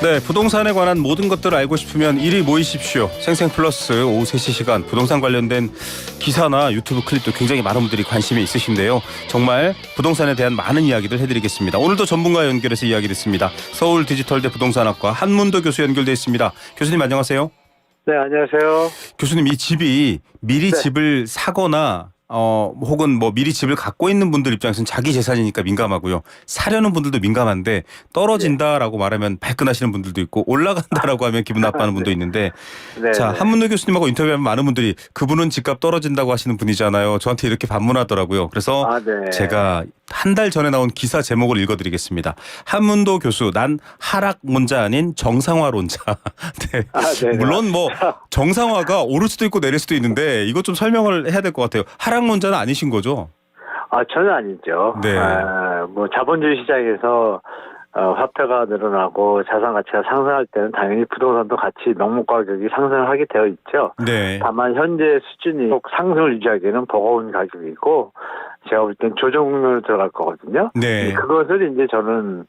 네, 부동산에 관한 모든 것들을 알고 싶으면 이리 모이십시오. 생생플러스 오후 3시 시간 부동산 관련된 기사나 유튜브 클립도 굉장히 많은 분들이 관심이 있으신데요. 정말 부동산에 대한 많은 이야기들 해드리겠습니다. 오늘도 전문가 연결해서 이야기 듣습니다. 서울 디지털대 부동산학과 한문도 교수 연결돼 있습니다. 교수님 안녕하세요. 네, 안녕하세요. 교수님, 이 집이 미리 네. 집을 사거나 혹은 뭐 미리 집을 갖고 있는 분들 입장에서는 자기 재산이니까 민감하고요. 사려는 분들도 민감한데 떨어진다라고 말하면 발끈하시는 분들도 있고 올라간다라고 하면 기분 나빠하는 분도 있는데 네, 자, 네. 한문도 교수님하고 인터뷰하면 많은 분들이 그분은 집값 떨어진다고 하시는 분이잖아요. 저한테 이렇게 반문하더라고요. 그래서 네. 제가 한 달 전에 나온 기사 제목을 읽어드리겠습니다. 한문도 교수, 난 하락론자 아닌 정상화론자. 네. 네. 물론 뭐 정상화가 오를 수도 있고 내릴 수도 있는데 이것 좀 설명을 해야 될 것 같아요. 하락론자는 아니신 거죠? 전혀 아니죠. 네. 뭐 자본주의 시장에서 화폐가 늘어나고 자산 가치가 상승할 때는 당연히 부동산도 같이 명목 가격이 상승을 하게 되어 있죠. 네. 다만 현재 수준이 꼭 상승을 유지하기에는 버거운 가격이고 제가 볼 땐 조정 국면으로 들어갈 거거든요. 네. 그것을 이제 저는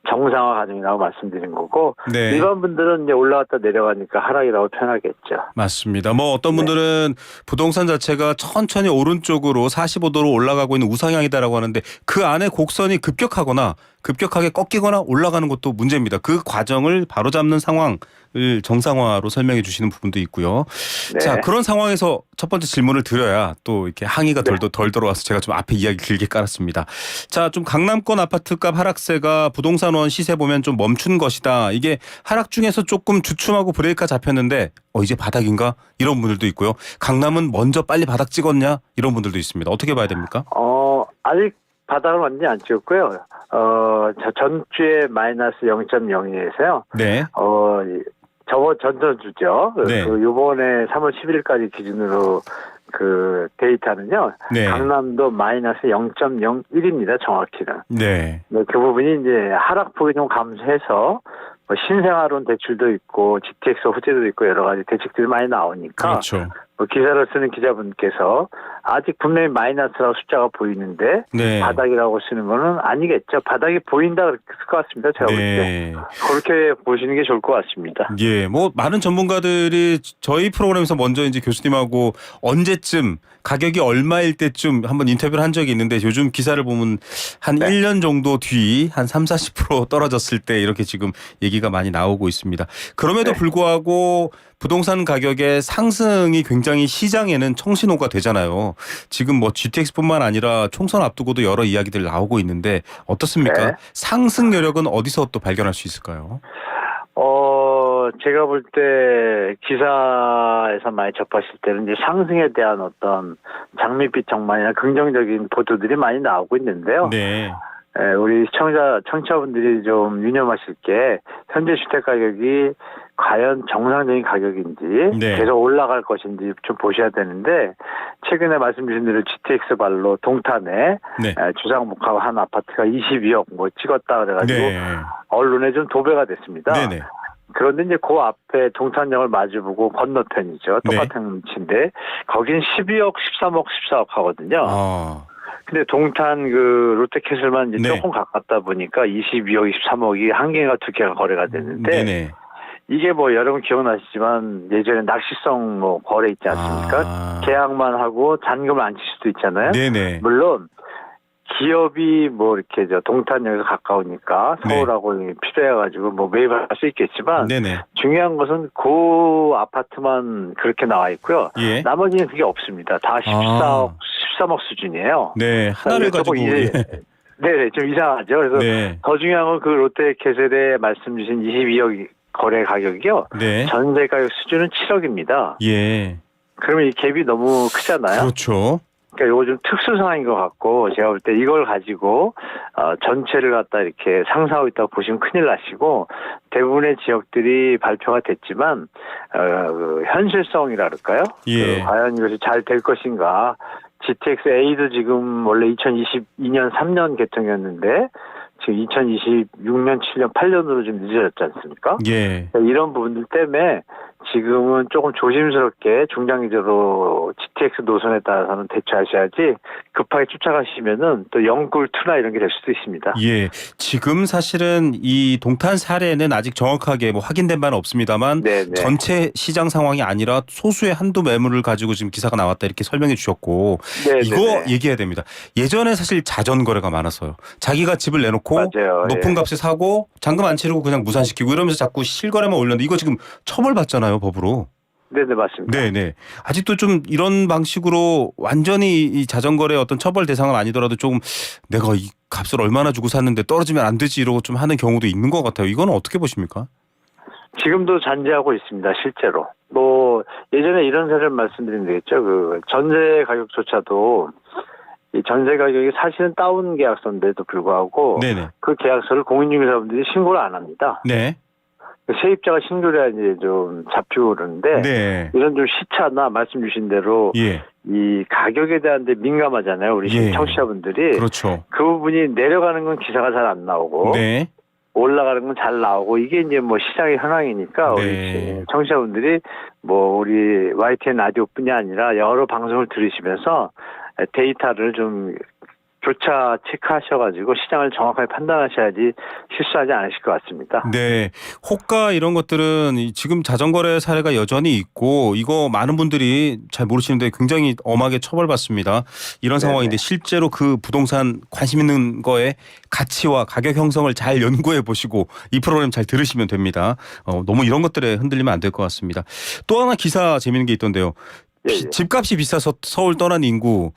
정상화 과정이라고 말씀드린 거고 네. 일반 분들은 이제 올라갔다 내려가니까 하락이라고 표현하겠죠. 맞습니다. 뭐 어떤 분들은 부동산 자체가 천천히 오른쪽으로 45도로 올라가고 있는 우상향이다라고 하는데 그 안에 곡선이 급격하게 꺾이거나 올라가는 것도 문제입니다. 그 과정을 바로잡는 상황을 정상화로 설명해 주시는 부분도 있고요. 네. 자, 그런 상황에서 첫 번째 질문을 드려야 또 이렇게 항의가 덜 들어와서 제가 좀 앞에 이야기 길게 깔았습니다. 자, 좀 강남권 아파트값 하락세가 부동산원 시세 보면 좀 멈춘 것이다. 이게 하락 중에서 조금 주춤하고 브레이크가 잡혔는데 이제 바닥인가? 이런 분들도 있고요. 강남은 먼저 빨리 바닥 찍었냐? 이런 분들도 있습니다. 어떻게 봐야 됩니까? 아직 바닥을 완전히 안 찍었고요. 전주에 마이너스 0.02에서요. 네. 전주죠. 네. 요번에 3월 10일까지 기준으로 그 데이터는요. 네. 강남도 마이너스 0.01입니다. 정확히는. 네. 그 부분이 이제 하락폭이 좀 감소해서 뭐 신생아론 대출도 있고 GTX 호재도 있고 여러 가지 대책들이 많이 나오니까 그렇죠. 뭐 기사를 쓰는 기자분께서 아직 분명히 마이너스라고 숫자가 보이는데 네. 바닥이라고 쓰는 거는 아니겠죠. 바닥이 보인다 그렇게 쓸 것 같습니다. 제가 볼 때. 그렇게 보시는 게 좋을 것 같습니다. 예, 뭐 많은 전문가들이 저희 프로그램에서 먼저 이제 교수님하고 언제쯤 가격이 얼마일 때쯤 한번 인터뷰를 한 적이 있는데 요즘 기사를 보면 한 1년 정도 뒤 한 30-40% 떨어졌을 때 이렇게 지금 얘기가 많이 나오고 있습니다. 그럼에도 불구하고 부동산 가격의 상승이 굉장히 시장에는 청신호가 되잖아요. 지금 뭐 GTX뿐만 아니라 총선 앞두고도 여러 이야기들 나오고 있는데 어떻습니까? 네. 상승 여력은 어디서 또 발견할 수 있을까요? 제가 볼 때 기사에서 많이 접하실 때는 이제 상승에 대한 어떤 장밋빛 전망이나 긍정적인 보도들이 많이 나오고 있는데요. 네. 우리 청취자분들이 좀 유념하실 게 현재 주택 가격이 과연 정상적인 가격인지 네. 계속 올라갈 것인지 좀 보셔야 되는데 최근에 말씀 주신 대로 GTX 발로 동탄에 네. 주상복합 한 아파트가 22억 뭐 찍었다 그래가지고 네. 언론에 좀 도배가 됐습니다. 네네. 그런데 이제 그 앞에 동탄역을 마주보고 건너편이죠. 네. 똑같은 위치인데 거긴 12억, 13억, 14억 하거든요. 근데 동탄 그 롯데캐슬만 이제 네. 조금 가깝다 보니까 22억, 23억이 한 개가 두 개가 거래가 됐는데 네네. 이게 뭐 여러분 기억나시지만 예전에 낚시성 뭐 거래 있지 않습니까? 계약만 하고 잔금을 안 칠 수도 있잖아요. 네네. 물론 기업이 뭐 이렇게 동탄역에서 가까우니까 서울하고 필요해가지고 뭐 매입할 수 있겠지만 네네. 중요한 것은 그 아파트만 그렇게 나와 있고요. 예. 나머지는 그게 없습니다. 다 14억, 13억 수준이에요. 네. 하나를 가지고. 네, 좀 이상하죠. 그래서 네. 더 중요한 건 그 롯데캐슬에 말씀 주신 22억 거래 가격이요. 네. 전세 가격 수준은 7억입니다. 예. 그러면 이 갭이 너무 크잖아요. 그렇죠. 그러니까 이거 좀 특수 상황인 것 같고 제가 볼 때 이걸 가지고 전체를 갖다 이렇게 상상하고 있다고 보시면 큰일 나시고 대부분의 지역들이 발표가 됐지만 그 현실성이라 그럴까요? 예. 과연 이것이 잘 될 것인가? GTX A도 지금 원래 2022년 3년 개통이었는데 지금 2026년, 7년, 8년으로 좀 늦어졌지 않습니까? 예. 이런 부분들 때문에 지금은 조금 조심스럽게 중장기적으로 GTX 노선에 따라서는 대처하셔야지 급하게 쫓아가시면은 또 영골투나 이런 게 될 수도 있습니다. 예, 지금 사실은 이 동탄 사례는 아직 정확하게 뭐 확인된 바는 없습니다만 네네. 전체 시장 상황이 아니라 소수의 한두 매물을 가지고 지금 기사가 나왔다 이렇게 설명해 주셨고 네네네. 이거 얘기해야 됩니다. 예전에 사실 자전 거래가 많았어요. 자기가 집을 내놓고 맞아요. 높은 예. 값에 사고 잔금 안 치르고 그냥 무산시키고 이러면서 자꾸 실거래만 올렸는데 이거 지금 처벌받잖아요, 법으로. 네네, 맞습니다. 네네. 아직도 좀 이런 방식으로 완전히 이 자전거의 어떤 처벌 대상은 아니더라도 조금 내가 이 값을 얼마나 주고 샀는데 떨어지면 안 되지 이러고 좀 하는 경우도 있는 것 같아요. 이거는 어떻게 보십니까? 지금도 잔재하고 있습니다, 실제로. 뭐, 예전에 이런 사례를 말씀드리면 되겠죠. 그, 전세 가격조차도, 이 전세 가격이 사실은 다운 계약서인데도 불구하고, 네네. 그 계약서를 공인중개사분들이 신고를 안 합니다. 네. 세입자가 신고를 해야 이제 좀 잡히고 그러는데, 네. 이런 좀 시차나 말씀 주신 대로, 예. 이 가격에 대한 데 민감하잖아요, 우리 예. 청취자분들이. 그렇죠. 그 부분이 내려가는 건 기사가 잘 안 나오고, 네. 올라가는 건 잘 나오고 이게 이제 뭐 시장의 현황이니까 네. 우리 청취자분들이 뭐 우리 YTN 라디오뿐이 아니라 여러 방송을 들으시면서 데이터를 좀 교차 체크하셔가지고 시장을 정확하게 판단하셔야지 실수하지 않으실 것 같습니다. 네. 호가 이런 것들은 지금 자전거래 사례가 여전히 있고 이거 많은 분들이 잘 모르시는데 굉장히 엄하게 처벌받습니다. 이런 네네. 상황인데 실제로 그 부동산 관심 있는 거에 가치와 가격 형성을 잘 연구해 보시고 이 프로그램 잘 들으시면 됩니다. 너무 이런 것들에 흔들리면 안 될 것 같습니다. 또 하나 기사 재밌는 게 있던데요. 예. 집값이 비싸서 서울 떠난 인구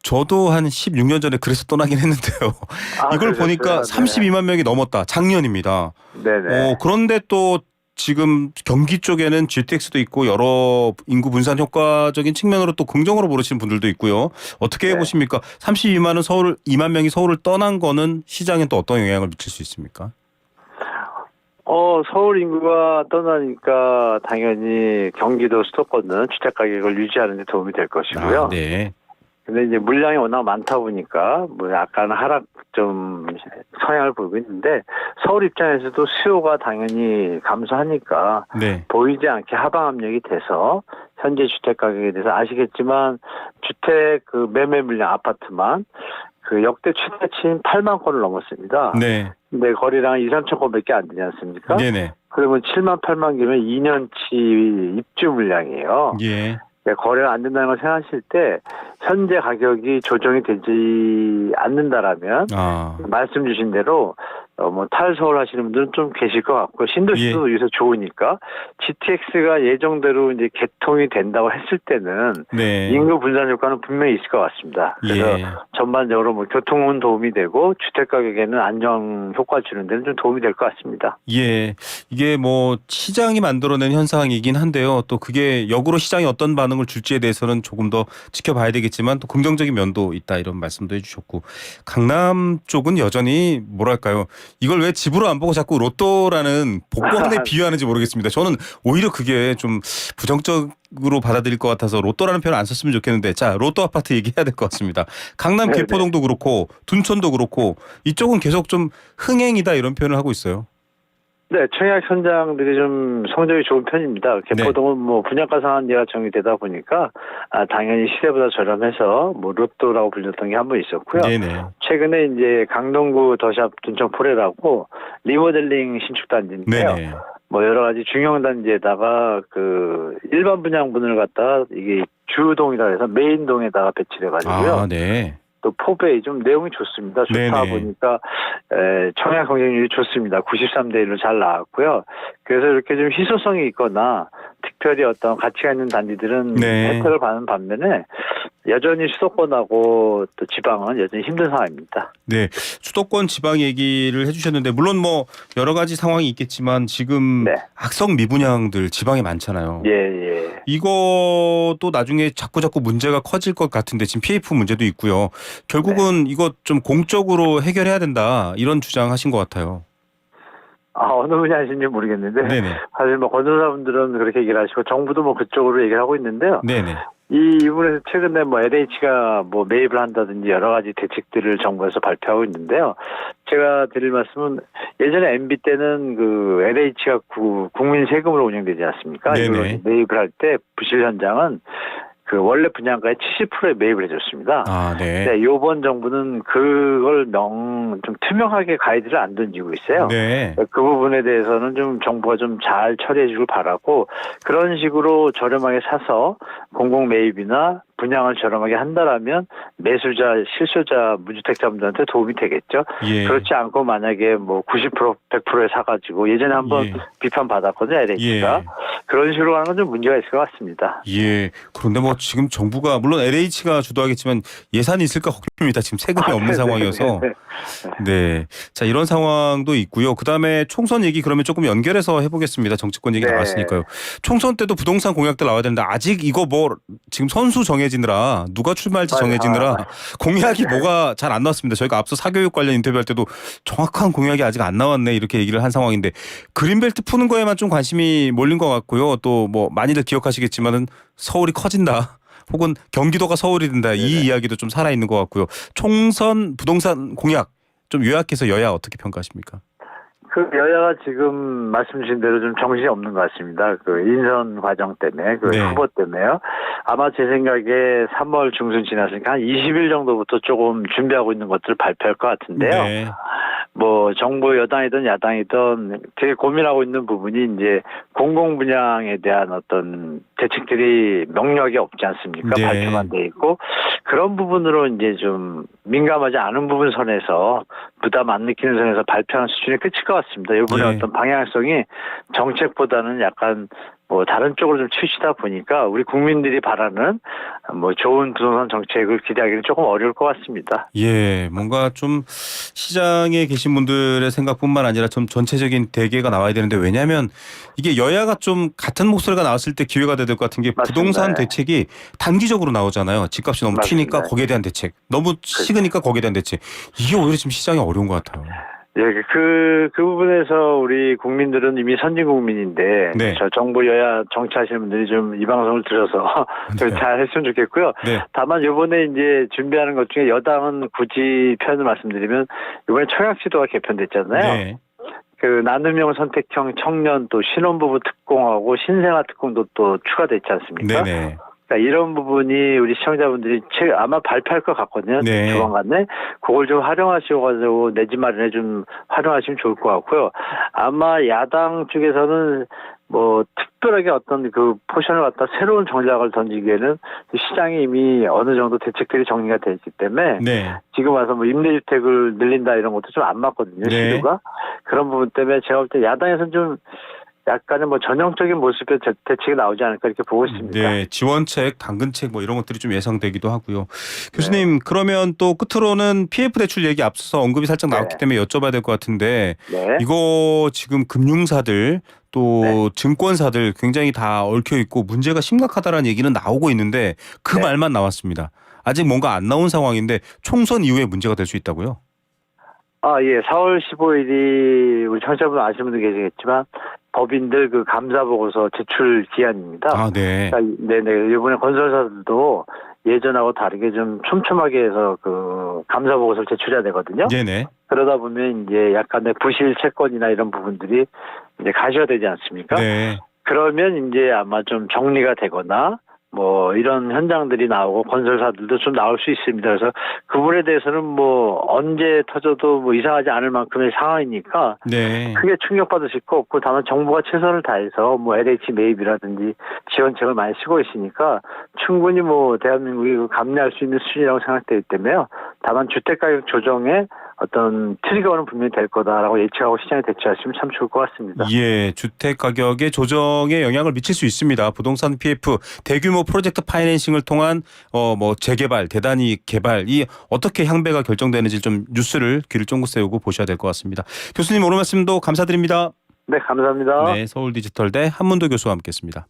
저도 한 16년 전에 그래서 떠나긴 했는데요. 이걸 그러셨어요? 보니까 네. 32만 명이 넘었다. 작년입니다. 네네. 그런데 또 지금 경기 쪽에는 GTX도 있고 여러 인구 분산 효과적인 측면으로 또 긍정으로 보시는 분들도 있고요. 어떻게 네. 보십니까? 2만 명이 서울을 떠난 거는 시장에 또 어떤 영향을 미칠 수 있습니까? 서울 인구가 떠나니까 당연히 경기도 수도권은 주택 가격을 유지하는 데 도움이 될 것이고요. 아, 네. 근데 이제 물량이 워낙 많다 보니까 뭐 약간 하락 좀 성향을 보이고 있는데 서울 입장에서도 수요가 당연히 감소하니까 네. 보이지 않게 하방 압력이 돼서 현재 주택 가격에 대해서 아시겠지만 주택 그 매매 물량 아파트만 그 역대 최대치인 8만 건을 넘었습니다. 네. 근데 거리랑 2, 3천 건밖에 안 되지 않습니까? 네네. 그러면 7만 8만 개면 2년치 입주 물량이에요. 예. 거래가 안 된다는 걸 생각하실 때 현재 가격이 조정이 되지 않는다라면 말씀 주신 대로 뭐 탈서울 하시는 분들은 좀 계실 것 같고 신도시도 요새 좋으니까 GTX가 예정대로 이제 개통이 된다고 했을 때는 네. 인구 분산 효과는 분명히 있을 것 같습니다. 그래서 전반적으로 뭐 교통은 도움이 되고 주택 가격에는 안정 효과 주는 데는 좀 도움이 될 것 같습니다. 예. 이게 뭐 시장이 만들어낸 현상이긴 한데요. 또 그게 역으로 시장이 어떤 반응을 줄지에 대해서는 조금 더 지켜봐야 되겠지만 또 긍정적인 면도 있다 이런 말씀도 해주셨고 강남 쪽은 여전히 뭐랄까요. 이걸 왜 집으로 안 보고 자꾸 로또라는 복권에 비유하는지 모르겠습니다. 저는 오히려 그게 좀 부정적으로 받아들일 것 같아서 로또라는 표현을 안 썼으면 좋겠는데 자 로또 아파트 얘기해야 될 것 같습니다. 강남 네네. 개포동도 그렇고 둔촌도 그렇고 이쪽은 계속 좀 흥행이다 이런 표현을 하고 있어요. 네, 청약 현장들이 좀 성적이 좋은 편입니다. 개포동은 뭐 분양가 상한제가 정리되다 보니까 당연히 시세보다 저렴해서 뭐 로또라고 불렸던 게 한 번 있었고요. 네네. 최근에 이제 강동구 더샵 둔촌포레라고 리모델링 신축 단지인데요. 네네. 뭐 여러 가지 중형 단지에다가 그 일반 분양분을 갖다가 이게 주동이라 해서 메인동에다가 배치를 해가지고요. 아, 네. 또 포베이 좀 내용이 좋습니다. 좋다 네네. 보니까 청약 경쟁률이 좋습니다. 93대 1로 잘 나왔고요. 그래서 이렇게 좀 희소성이 있거나 특별히 어떤 가치가 있는 단지들은 네. 혜택을 받는 반면에 여전히 수도권하고 또 지방은 여전히 힘든 상황입니다. 네, 수도권 지방 얘기를 해주셨는데 물론 뭐 여러 가지 상황이 있겠지만 지금 네. 악성 미분양들 지방에 많잖아요. 예. 이것도 나중에 자꾸 문제가 커질 것 같은데 지금 PF 문제도 있고요. 결국은 이거 좀 공적으로 해결해야 된다 이런 주장하신 것 같아요. 어느 분이 하시는지 모르겠는데 네네. 사실 뭐 건설사분들은 그렇게 얘기를 하시고 정부도 뭐 그쪽으로 얘기를 하고 있는데요. 네네. 이 부분에서 최근에 뭐 LH가 뭐 매입을 한다든지 여러 가지 대책들을 정부에서 발표하고 있는데요. 제가 드릴 말씀은 예전에 MB 때는 그 LH가 국민 세금으로 운영되지 않습니까? 네네. 이걸 매입을 할 때 부실 현장은 그 원래 분양가의 70%에 매입을 해줬습니다. 아, 네. 네, 요번 정부는 그걸 좀 투명하게 가이드를 안 던지고 있어요. 네. 그 부분에 대해서는 좀 정부가 좀 잘 처리해 주길 바라고 그런 식으로 저렴하게 사서 공공 매입이나 분양을 저렴하게 한다라면 매수자, 실소자, 무주택자분들한테 도움이 되겠죠. 예. 그렇지 않고 만약에 뭐 90%, 100%에 사가지고 예전에 한번 예. 비판 받았거든요, LH가. 예. 그런 식으로 하는 건 좀 문제가 있을 것 같습니다. 예. 그런데 뭐 지금 정부가 물론 LH가 주도하겠지만 예산이 있을까 걱정입니다. 지금 세금이 없는 상황이어서. 네. 자, 이런 상황도 있고요. 그다음에 총선 얘기 그러면 조금 연결해서 해보겠습니다. 정치권 얘기 네. 나왔으니까요. 총선 때도 부동산 공약들 나와야 되는데 아직 이거 뭐 지금 선수 정해지느라 누가 출마할지 정해지느라 공약이 뭐가 잘 안 나왔습니다. 저희가 앞서 사교육 관련 인터뷰할 때도 정확한 공약이 아직 안 나왔네 이렇게 얘기를 한 상황인데 그린벨트 푸는 거에만 좀 관심이 몰린 것 같고요. 또 뭐 많이들 기억하시겠지만은 서울이 커진다. 혹은 경기도가 서울이 된다. 이 이야기도 좀 살아있는 것 같고요. 총선 부동산 공약 좀 요약해서 여야 어떻게 평가하십니까? 그 여야가 지금 말씀 주신 대로 좀 정신이 없는 것 같습니다. 그 인선 과정 때문에, 그 네. 후보 때문에요. 아마 제 생각에 3월 중순 지났으니까 한 20일 정도부터 조금 준비하고 있는 것들을 발표할 것 같은데요. 네. 뭐 정부 여당이든 야당이든 되게 고민하고 있는 부분이 이제 공공 분양에 대한 어떤 대책들이 명료하게 없지 않습니까? 네. 발표만 돼 있고 그런 부분으로 이제 좀 민감하지 않은 부분 선에서 부담 안 느끼는 선에서 발표하는 수준이 끝일 것 같습니다. 이번에 네. 어떤 방향성이 정책보다는 약간 뭐 다른 쪽으로 좀 치우치다 보니까 우리 국민들이 바라는 뭐 좋은 부동산 정책을 기대하기는 조금 어려울 것 같습니다. 예, 뭔가 좀 시장에 계신 분들의 생각뿐만 아니라 좀 전체적인 대개가 나와야 되는데 왜냐하면 이게 여야가 좀 같은 목소리가 나왔을 때 기회가 될 것 같은 게 맞습니다. 부동산 대책이 단기적으로 나오잖아요. 집값이 너무 맞습니다. 튀니까 거기에 대한 대책, 너무 식으니까 거기에 대한 대책. 이게 오히려 지금 시장이 어려운 것 같아요. 예, 그 부분에서 우리 국민들은 이미 선진 국민인데, 네. 저 정부 여야 정치하시는 분들이 좀 이 방송을 들어서 네. 잘 했으면 좋겠고요. 네. 다만 이번에 이제 준비하는 것 중에 여당은 굳이 표현을 말씀드리면 이번에 청약제도가 개편됐잖아요. 네. 그 나눔형 선택형 청년 또 신혼부부 특공하고 신생아 특공도 또 추가됐지 않습니까? 네네. 그러니까 이런 부분이 우리 시청자분들이 아마 발표할 것 같거든요. 네. 조만간에 그걸 좀 활용하셔가지고 내 집 마련에 좀 활용하시면 좋을 것 같고요. 아마 야당 쪽에서는 뭐 특별하게 어떤 그 포션을 갖다 새로운 전략을 던지기에는 시장이 이미 어느 정도 대책들이 정리가 돼 있기 때문에 네. 지금 와서 뭐 임대주택을 늘린다 이런 것도 좀 안 맞거든요. 네. 시류가 그런 부분 때문에 제가 볼 때 야당에서는 좀 약간의 뭐 전형적인 모습의 대책이 나오지 않을까 이렇게 보고 있습니다. 네, 지원책, 당근책 뭐 이런 것들이 좀 예상되기도 하고요. 교수님, 그러면 또 끝으로는 PF 대출 얘기 앞서서 언급이 살짝 나왔기 때문에 여쭤봐야 될 것 같은데 네. 이거 지금 금융사들 또 증권사들 굉장히 다 얽혀 있고 문제가 심각하다라는 얘기는 나오고 있는데 그 말만 나왔습니다. 아직 뭔가 안 나온 상황인데 총선 이후에 문제가 될 수 있다고요? 아, 예. 4월 15일이 우리 청취자분 아시는 분도 계시겠지만 법인들 그 감사 보고서 제출 기한입니다. 아, 네. 그러니까 네네. 이번에 건설사들도 예전하고 다르게 좀 촘촘하게 해서 그 감사 보고서를 제출해야 되거든요. 네네. 그러다 보면 이제 약간의 부실 채권이나 이런 부분들이 이제 가셔야 되지 않습니까? 네. 그러면 이제 아마 좀 정리가 되거나 뭐 이런 현장들이 나오고 건설사들도 좀 나올 수 있습니다. 그래서 그분에 대해서는 뭐 언제 터져도 뭐 이상하지 않을 만큼의 상황이니까 네. 크게 충격받으실 거 없고 다만 정부가 최선을 다해서 뭐 LH 매입이라든지 지원책을 많이 쓰고 있으니까 충분히 뭐 대한민국이 감내할 수 있는 수준이라고 생각되기 때문에요. 다만 주택가격 조정에 어떤 트리거는 분명히 될 거다라고 예측하고 시장에 대처하시면 참 좋을 것 같습니다. 예, 주택 가격의 조정에 영향을 미칠 수 있습니다. 부동산 PF 대규모 프로젝트 파이낸싱을 통한 뭐 재개발, 대단히 개발이 어떻게 향배가 결정되는지 좀 뉴스를 귀를 쫑긋 세우고 보셔야 될 것 같습니다. 교수님 오늘 말씀도 감사드립니다. 네, 감사합니다. 네, 서울디지털대 한문도 교수와 함께했습니다.